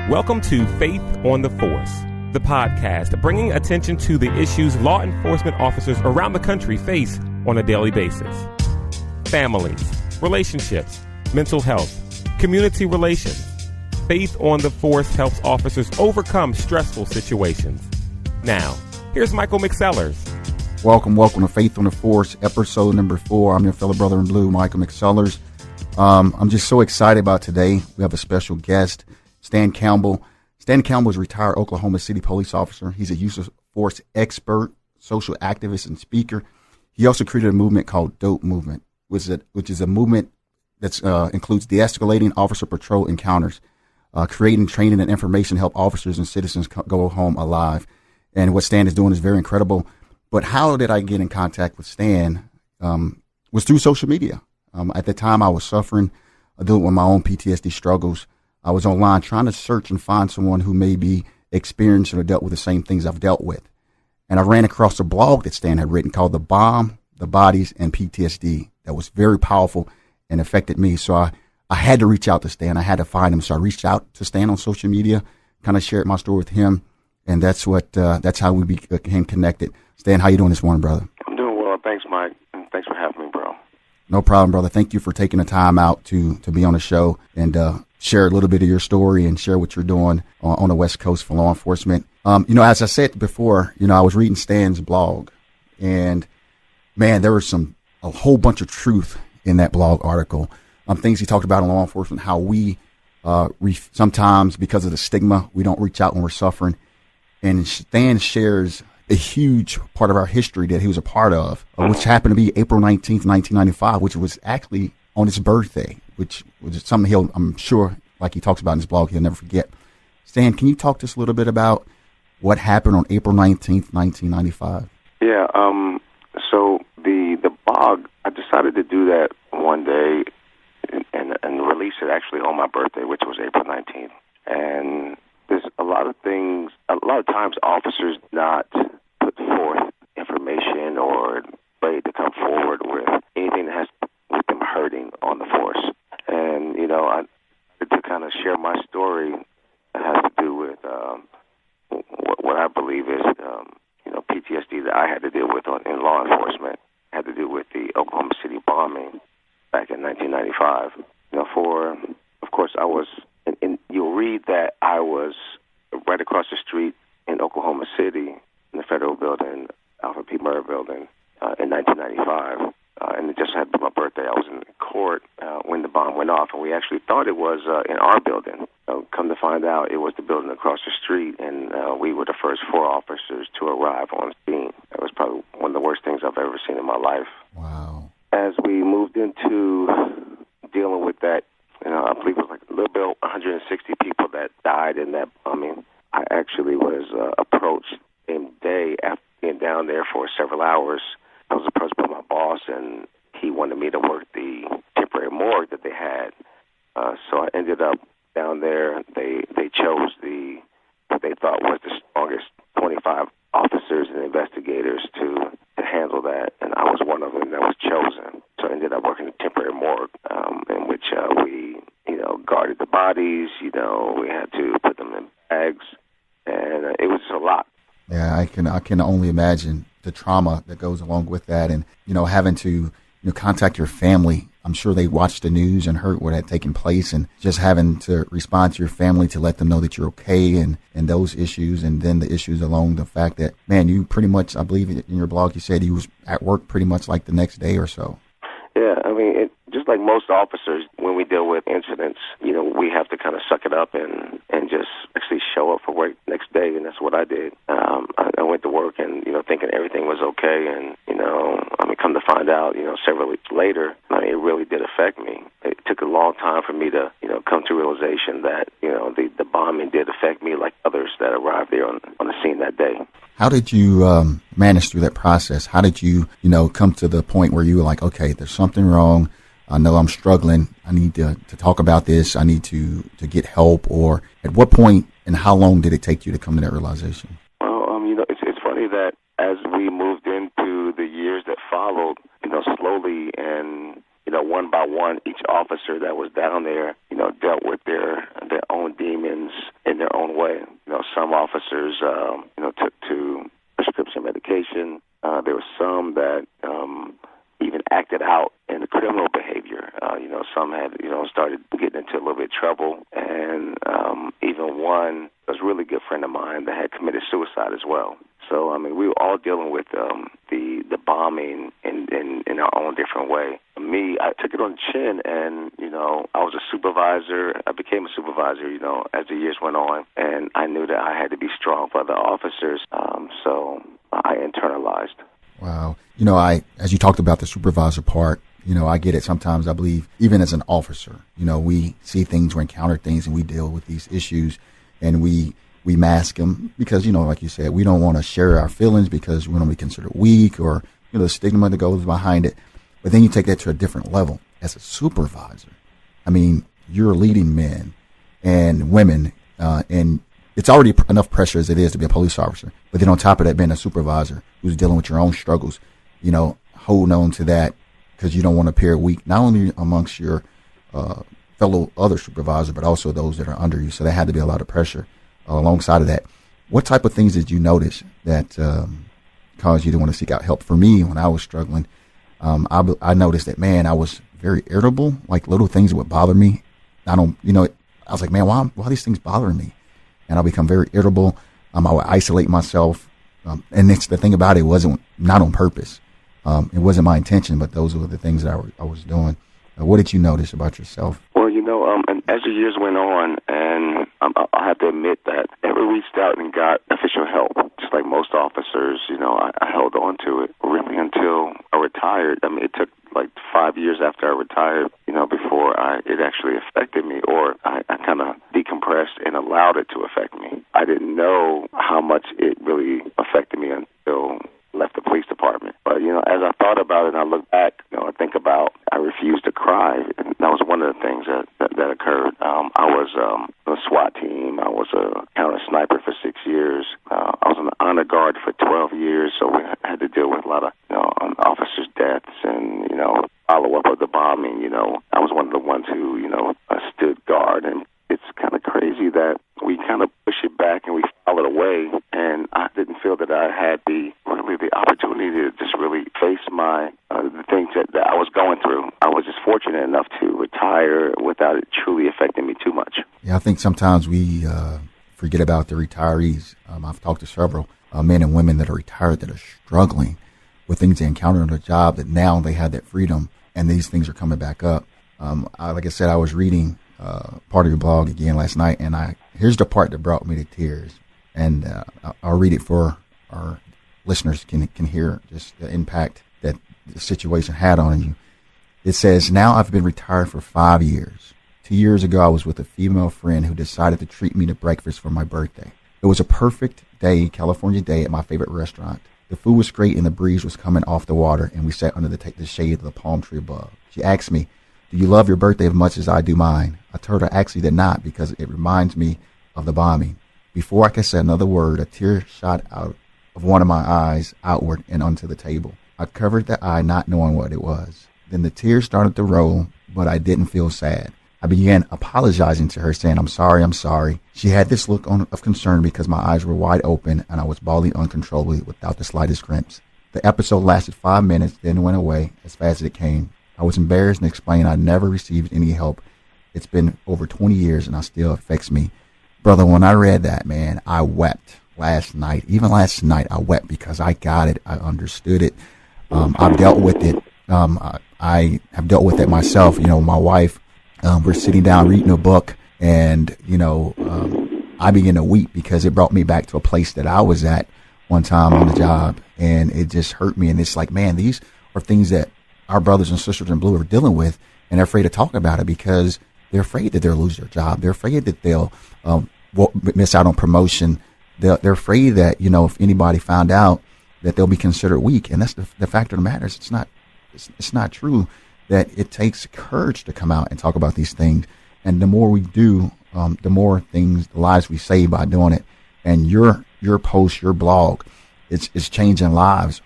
Welcome to Faith on the Force, the podcast bringing attention to the issues law enforcement officers around the country face on a daily basis. Families, relationships, mental health, community relations. Faith on the Force helps officers overcome stressful situations. Now, here's Michael McSeller. Welcome to Faith on the Force, episode number 4. I'm your fellow brother in blue, Michael McSeller. I'm just so excited about today. We have a special guest, Stan Campbell. Stan Campbell is a retired Oklahoma City police officer. He's a use of force expert, social activist, and speaker. He also created a movement called D.O.P.E movement, which is a movement that includes de-escalating officer patrol encounters, creating training and information to help officers and citizens go home alive. And what Stan is doing is very incredible. But how did I get in contact with Stan? Was through social media. At the time, I was suffering, dealing with my own PTSD struggles. I was online trying to search and find someone who may be experienced or dealt with the same things I've dealt with. And I ran across a blog that Stan had written called The Bomb, The Bodies, and PTSD that was very powerful and affected me. So I had to reach out to Stan. I had to find him. So I reached out to Stan on social media, kind of shared my story with him. And that's how we became connected. Stan, how you doing this morning, brother? I'm doing well. Thanks, Mike. And thanks for having me, bro. No problem, brother. Thank you for taking the time out to be on the show and share a little bit of your story and share what you're doing on the West Coast for law enforcement. As I said before, I was reading Stan's blog, and man, there was a whole bunch of truth in that blog article. Things he talked about in law enforcement, how we sometimes, because of the stigma, we don't reach out when we're suffering. And Stan shares a huge part of our history that he was a part of, which happened to be April 19th, 1995, which was actually on his birthday, which was something I'm sure, like he talks about in his blog, he'll never forget. Stan, can you talk to us a little bit about what happened on April 19th, 1995? Yeah, so the blog, I decided to do that one day and release it actually on my birthday, which was April 19th. And there's a lot of times officers not put forth information or ready to come forward with anything that has with them hurting on the force. And, to kind of share my story that has to do with what I believe is, PTSD that I had to deal with in law enforcement, had to do with the Oklahoma City bombing back in 1995. Of course, I was, and you'll read that I was right across the street in Oklahoma City in the federal building, Alfred P. Murrah building, in 1995. And it just had been my birthday. I was in court when the bomb went off, and we actually thought it was in our building. Come to find out, it was the building across the street, and we were the first 4 officers to arrive on scene. That was probably one of the worst things I've ever seen in my life. Wow. As we moved into dealing with that, I believe it was like a little bit 160 people that died in that bombing. I actually was approached the day after being down there for several hours. I was approached by my boss, and he wanted me to work the temporary morgue that they had. So I ended up down there. They chose what they thought was the strongest 25 officers and investigators to handle that, and I was one of them that was chosen. So I ended up working the temporary morgue, in which we, guarded the bodies. We had to put them in bags, and it was a lot. Yeah, I can only imagine the trauma that goes along with that, and having to contact your family. I'm sure they watched the news and heard what had taken place, and just having to respond to your family to let them know that you're okay, and those issues, and then the issues along the fact that, man, you pretty much, I believe in your blog, you said you was at work pretty much like the next day or so. Yeah, just like most officers, when we deal with incidents, we have to kind of suck it up and just actually show up for work next day, and that's what I did. I went to work and, thinking everything was okay, and, come to find out, several weeks later, it really did affect me. It took a long time for me to, come to realization that, the bombing did affect me like others that arrived there on the scene that day. How did you manage through that process? How did you, come to the point where you were like, okay, there's something wrong. I know I'm struggling. I need to talk about this. I need to get help. Or at what point and how long did it take you to come to that realization? Well, it's funny that as we moved into the years that followed, slowly and, one by one, each officer that was down there, dealt with their own demons in their officers, took to prescription medication. There were some that even acted out in the criminal behavior. Some had, started getting into a little bit of trouble, and even one was a really good friend of mine that had committed suicide as well. So, we were all dealing with the bombing in our own different way. Me, I took it on the chin, and, I was a supervisor. I became a supervisor, as the years went on, and I knew that I had to be strong for other officers, so I internalized. Wow. As you talked about the supervisor part, I get it. Sometimes I believe, even as an officer, we see things, we encounter things, and we deal with these issues, and we mask them because, like you said, we don't want to share our feelings because we don't want to be considered weak or, the stigma that goes behind it. But then you take that to a different level as a supervisor. You're leading men and women, and it's already enough pressure as it is to be a police officer. But then on top of that, being a supervisor who's dealing with your own struggles, holding on to that because you don't want to appear weak, not only amongst your fellow other supervisors, but also those that are under you. So there had to be a lot of pressure alongside of that. What type of things did you notice that caused you to want to seek out help? For me, when I was struggling, I noticed that, man, I was very irritable, like little things would bother me. I was like, man, why are these things bothering me? And I'll become very irritable. I would isolate myself. And it's the thing about it, wasn't not on purpose. It wasn't my intention, but those were the things that I was doing. What did you notice about yourself? Well, and as the years went on, and I have to admit that I never reached out and got official help. Just like most officers, I held on to it really until I retired. It took like 5 years after I retired, before it actually affected me, or I kind of decompressed and allowed it to affect me. I didn't know how much it really affected me until I left the police department. But, as I thought about it and I look back, I think about I refused to cry. And that was one of the things that occurred. I was a SWAT team. I was a counter sniper for 6 years. I was an honor guard for 12 years, so we had to deal with a lot of, officers' deaths and, follow-up of the bombing. I was one of the ones who, stood guard. And it's kind of crazy that we kind of push it back and we file it away. And I didn't feel that I had the opportunity to just really face the things that I was going through. I was just fortunate enough to retire without it truly affecting me too much. Yeah, I think sometimes we forget about the retirees. I've talked to several men and women that are retired that are struggling with things they encounter on their job, that now they have that freedom and these things are coming back up. Like I said, I was reading part of your blog again last night, and here's the part that brought me to tears. And I'll read it for our listeners can hear just the impact that the situation had on you. It says, now I've been retired for 5 years. 2 years ago, I was with a female friend who decided to treat me to breakfast for my birthday. It was a perfect day, California day, at my favorite restaurant. The food was great and the breeze was coming off the water, and we sat under the shade of the palm tree above. She asked me, do you love your birthday as much as I do mine? I told her I actually did not, because it reminds me of the bombing. Before I could say another word, a tear shot out of one of my eyes outward and onto the table. I covered the eye, not knowing what it was. Then the tears started to roll, but I didn't feel sad. I began apologizing to her, saying, I'm sorry. She had this look of concern because my eyes were wide open and I was bawling uncontrollably without the slightest crimps. The episode lasted 5 minutes, then went away as fast as it came. I was embarrassed and explained I never received any help. It's been over 20 years and it still affects me. Brother, when I read that, man, I wept last night. Even last night, I wept because I got it. I understood it. I've dealt with it. I have dealt with it myself. My wife, we're sitting down reading a book, and, I began to weep because it brought me back to a place that I was at one time on the job, and it just hurt me. And it's like, man, these are things that our brothers and sisters in blue are dealing with, and they're afraid to talk about it because they're afraid that they'll lose their job. They're afraid that they'll miss out on promotion. They're afraid that, if anybody found out, that they'll be considered weak. And that's the fact of the matter is it's not true that it takes courage to come out and talk about these things. And the more we do, the more the lives we save by doing it. And your post, your blog, it's changing lives.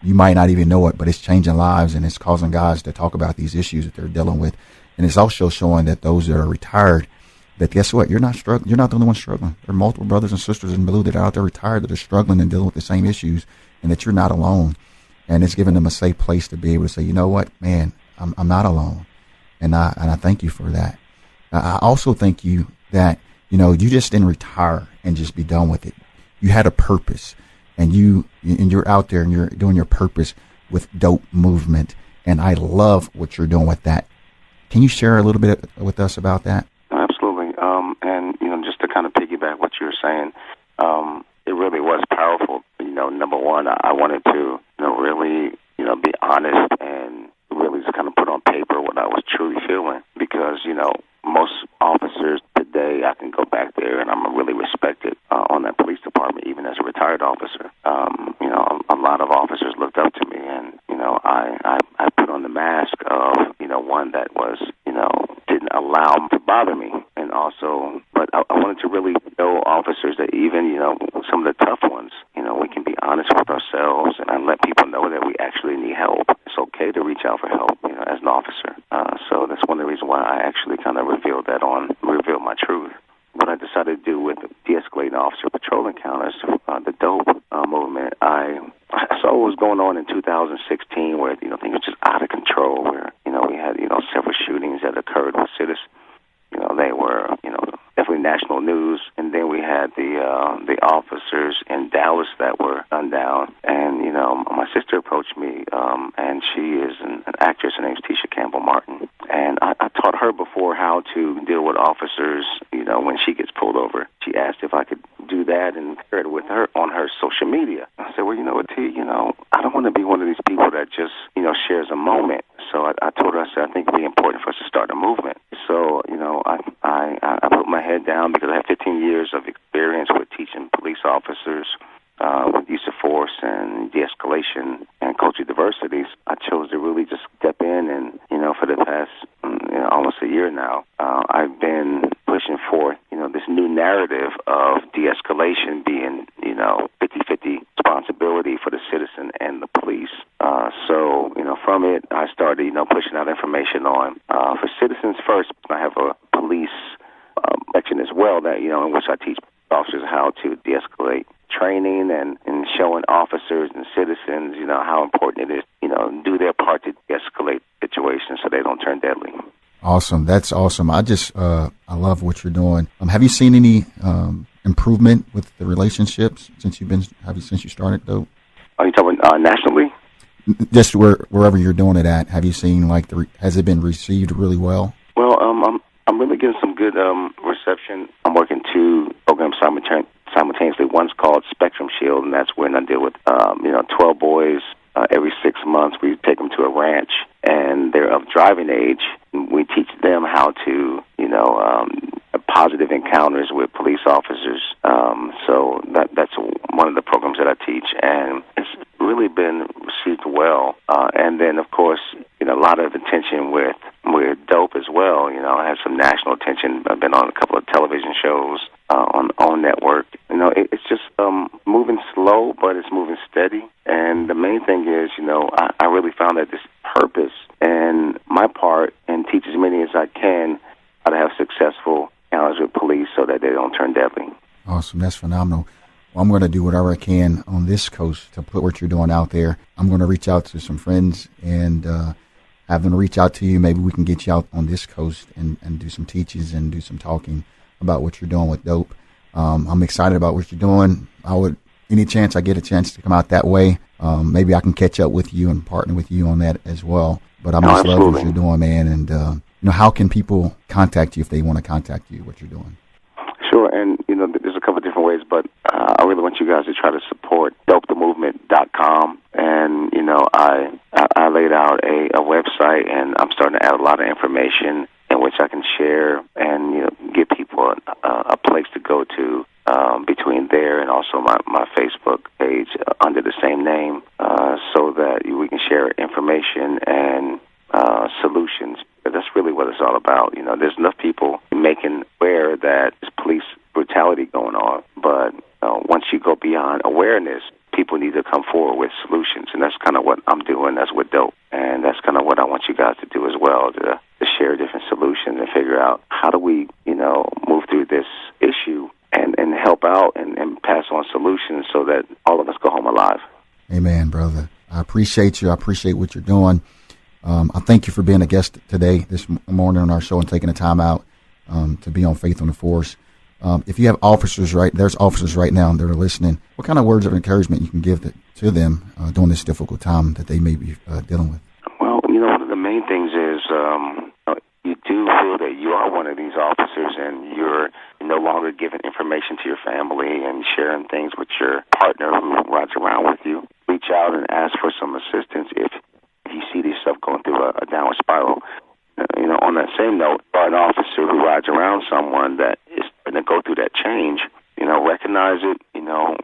You might not even know it, but it's changing lives, and it's causing guys to talk about these issues that they're dealing with. And it's also showing that those that are retired that guess what? You're not struggling. You're not the only one struggling. There are multiple brothers and sisters in blue that are out there retired that are struggling and dealing with the same issues, and that you're not alone. And it's giving them a safe place to be able to say, you know what, man, I'm not alone, and I thank you for that. I also thank you that you just didn't retire and just be done with it. You had a purpose, and you're out there and you're doing your purpose with Dope Movement, and I love what you're doing with that. Can you share a little bit with us about that? Absolutely. And just to kind of piggyback what you were saying, it really was powerful. Number one, I wanted to really be honest and really just kind of put on paper what I was truly feeling, because most officers today, I can go back there and I'm really respected on that police department, even as a retired officer. A lot of officers looked up to me, and I put on the mask of one that was didn't allow them to bother me, and also, but I wanted to really show officers that even some of the tough ones, we can be honest with ourselves and let people know that we actually need help. It's okay to reach out for help, as an officer. So that's one of the reasons why I actually kind of revealed my truth. What I decided to do with de-escalating officer patrol encounters, the DOPE movement, I saw what was going on in 2016, where things were just out of control. Where we had several shootings that occurred with citizens. They were definitely national news, and then we had the officers in Dallas that were gunned down. And my sister approached me, and she is an actress. Her name's Stan Campbell, and I taught her before how to deal with officers. When she gets pulled over, she asked if I could do that and share it with her on her social media. I said, well, what, T, I don't want to be one of these people that just shares a moment. So I told her, I said, I think it'd be important for us to start a movement. So I put my head down, because I have 15 years of experience with teaching police officers with use of force and de-escalation and cultural diversities. I chose to really just step in, and for the past almost a year now, I've been pushing forth this new narrative of de-escalation being 50-50 responsibility for the citizen and the police. So from it, I started pushing out information on for citizens first. I have a police section as well that in which I teach officers how to de-escalate, training and showing officers and citizens how important it is do their part to de-escalate situations so they don't turn deadly. Awesome. That's awesome. I love what you're doing. Have you seen any improvement with the relationships since you started, though? Are you talking nationally? Just wherever you're doing it at, have you seen has it been received really well? Well, I'm really getting some good reception. I'm working two programs simultaneously. One's called Spectrum Shield, and that's when I deal with 12 boys. Every 6 months, we take them to a ranch, and they're of driving age. We teach them how to, positive encounters with police officers. So that's one of the programs that I teach, and it's really been received well. And then, of course, a lot of attention with DOPE as well. I have some national attention. I've been on a couple of television shows on network. It's just moving slow, but it's moving steady. And the main thing is, I really found that this purpose and my part, and teach as many as I can how to have successful encounters with police so that they don't turn deadly. Awesome. That's phenomenal. Well, I'm going to do whatever I can on this coast to put what you're doing out there. I'm going to reach out to some friends and have them reach out to you. Maybe we can get you out on this coast and do some teachings and do some talking about what you're doing with DOPE. I'm excited about what you're doing. Any chance I get a chance to come out that way, maybe I can catch up with you and partner with you on that as well. But I just love what you're doing, man. And how can people contact you if they want to contact you? What you're doing? Sure, and there's a couple of different ways, but I really want you guys to try to support DopeTheMovement.com. And I laid out a website, and I'm starting to add a lot of information in which I can share and give people a place to go to between there and also my Facebook page under the same name, so that we can share information and solutions. That's really what it's all about. There's enough people making aware that there's police brutality going on, but once you go beyond awareness, people need to come forward with solutions, and that's kind of what I'm doing. That's with DOPE, and that's kind of what I want you guys to do as well, to share different solutions and figure out how do we, move solutions so that all of us go home alive. Amen, brother. I appreciate you. I appreciate what you're doing. I thank you for being a guest today, this morning on our show, and taking the time out to be on Faith on the Force. If you have there's officers right now that are listening, what kind of words of encouragement you can give to them during this difficult time that they may be dealing with? Well, one of the main things is you do feel that you are one of these officers and you're no longer giving information to your family and sharing things with your partner who rides around with you. Reach out and ask for some assistance if you see yourself going through a downward spiral. On that same note, an officer who rides around someone that is going to go through that change, recognize it,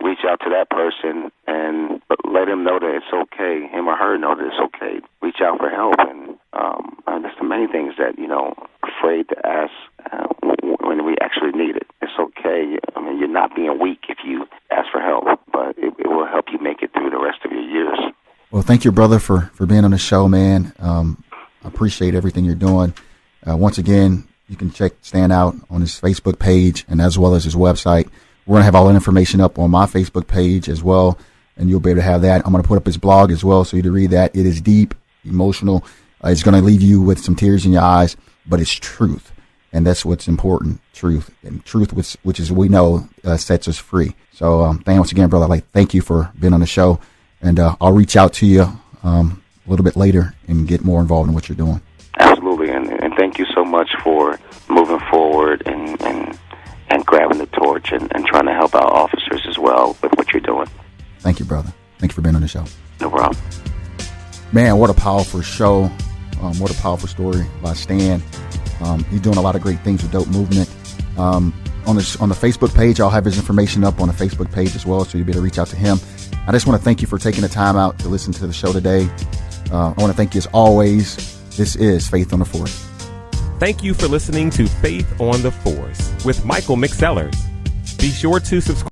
reach out to that person and let him know that it's okay, him or her know that it's okay. Reach out for help. And that's the main thing is that, afraid to ask when we actually need it. It's okay. I mean, you're not being weak if you ask for help, but it will help you make it through the rest of your years. Well, thank you, brother, for being on the show, man. I appreciate everything you're doing. Once again, you can check Stan out on his Facebook page and as well as his website. We're going to have all that information up on my Facebook page as well, and you'll be able to have that. I'm going to put up his blog as well so you to read that. It is deep, emotional. It's going to leave you with some tears in your eyes, but it's truth, and that's what's important, truth. And truth, which is we know sets us free. So once again, brother, thank you for being on the show, and I'll reach out to you a little bit later and get more involved in what you're doing. Absolutely, and thank you so much for moving forward and grabbing the torch and trying to help our officers as well with what you're doing. Thank you, brother. Thank you for being on the show. No problem. Man, what a powerful show. What a powerful story by Stan. He's doing a lot of great things with D.O.P.E movement. On the Facebook page, I'll have his information up on the Facebook page as well, so you'll be able to reach out to him. I just want to thank you for taking the time out to listen to the show today. I want to thank you as always. This is Faith on the Force. Thank you for listening to Faith on the Force with Michael McSellers. Be sure to subscribe